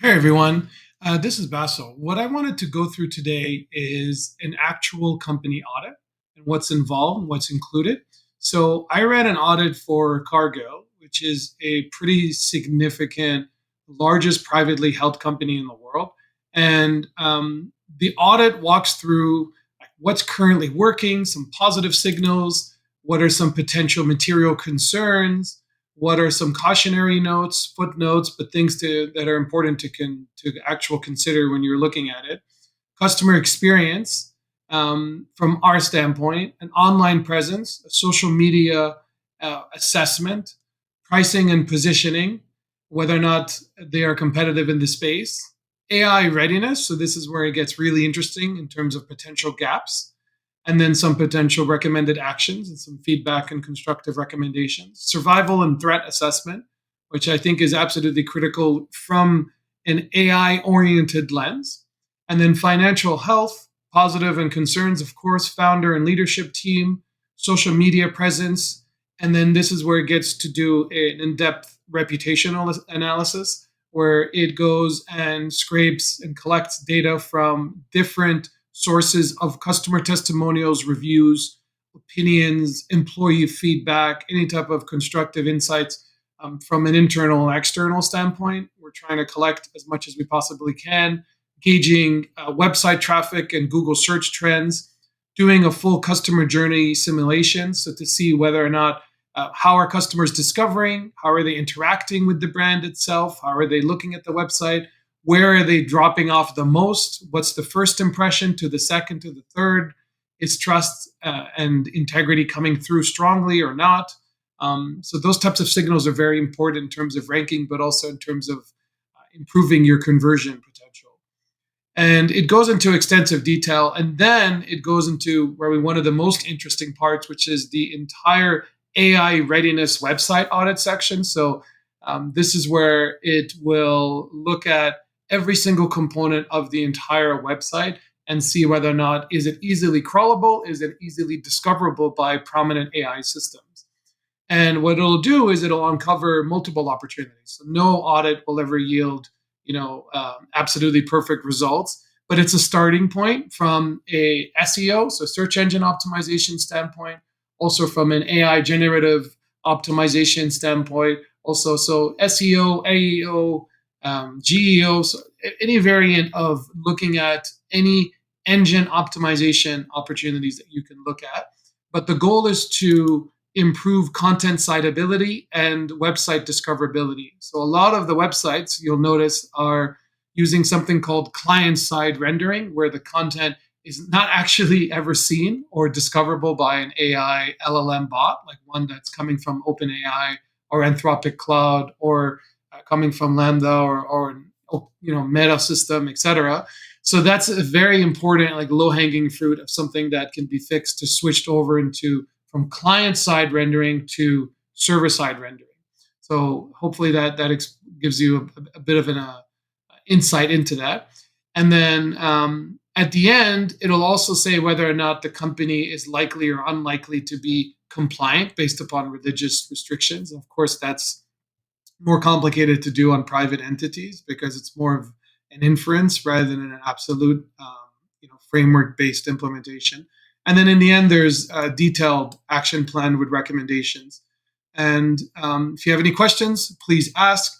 Hey everyone, this is Basel. What I wanted to go through today is an actual company audit and what's involved and what's included. So I ran an audit for Cargill, which is a pretty significant, largest privately held company in the world. And the audit walks through like, what's currently working, some positive signals, what are some potential material concerns, what are some cautionary notes, footnotes, but things that are important to actual consider when you're looking at it. Customer experience from our standpoint, an online presence, a social media assessment, pricing and positioning, whether or not they are competitive in the space, AI readiness. So this is where it gets really interesting in terms of potential gaps, and then some potential recommended actions and some feedback and constructive recommendations. Survival and threat assessment, which I think is absolutely critical from an AI oriented lens. And then financial health, positive and concerns, of course, founder and leadership team, social media presence. And then this is where it gets to do an in depth reputational analysis, where it goes and scrapes and collects data from different sources of customer testimonials, reviews, opinions, employee feedback, any type of constructive insights from an internal and external standpoint. We're trying to collect as much as we possibly can, gauging website traffic and Google search trends, doing a full customer journey simulation. So to see whether or not how are customers discovering, how are they interacting with the brand itself, how are they looking at the website, where are they dropping off the most, what's the first impression to the second to the third, is trust and integrity coming through strongly or not. So those types of signals are very important in terms of ranking, but also in terms of improving your conversion potential. And it goes into extensive detail. And then it goes into where one of the most interesting parts, which is the entire AI readiness website audit section. So this is where it will look at every single component of the entire website and see whether or not is it easily crawlable, is it easily discoverable by prominent AI systems. And what it'll do is it'll uncover multiple opportunities. So no audit will ever yield, absolutely perfect results, but it's a starting point from a SEO, so search engine optimization standpoint, also from an AI generative optimization standpoint, also so SEO, AEO, GEO, so any variant of looking at any engine optimization opportunities that you can look at. But the goal is to improve content citability and website discoverability. So a lot of the websites you'll notice are using something called client-side rendering, where the content is not actually ever seen or discoverable by an AI LLM bot, like one that's coming from OpenAI or Anthropic Cloud or coming from Lambda or Meta system, etc. So that's a very important, like low-hanging fruit of something that can be fixed to switched over into from client-side rendering to server-side rendering. So hopefully that gives you a bit of an insight into that. And then at the end, it'll also say whether or not the company is likely or unlikely to be compliant based upon religious restrictions. And of course, that's more complicated to do on private entities because it's more of an inference rather than an absolute, framework-based implementation. And then in the end, there's a detailed action plan with recommendations. And if you have any questions, please ask.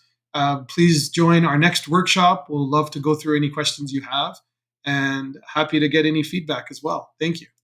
Please join our next workshop. We'll love to go through any questions you have and happy to get any feedback as well. Thank you.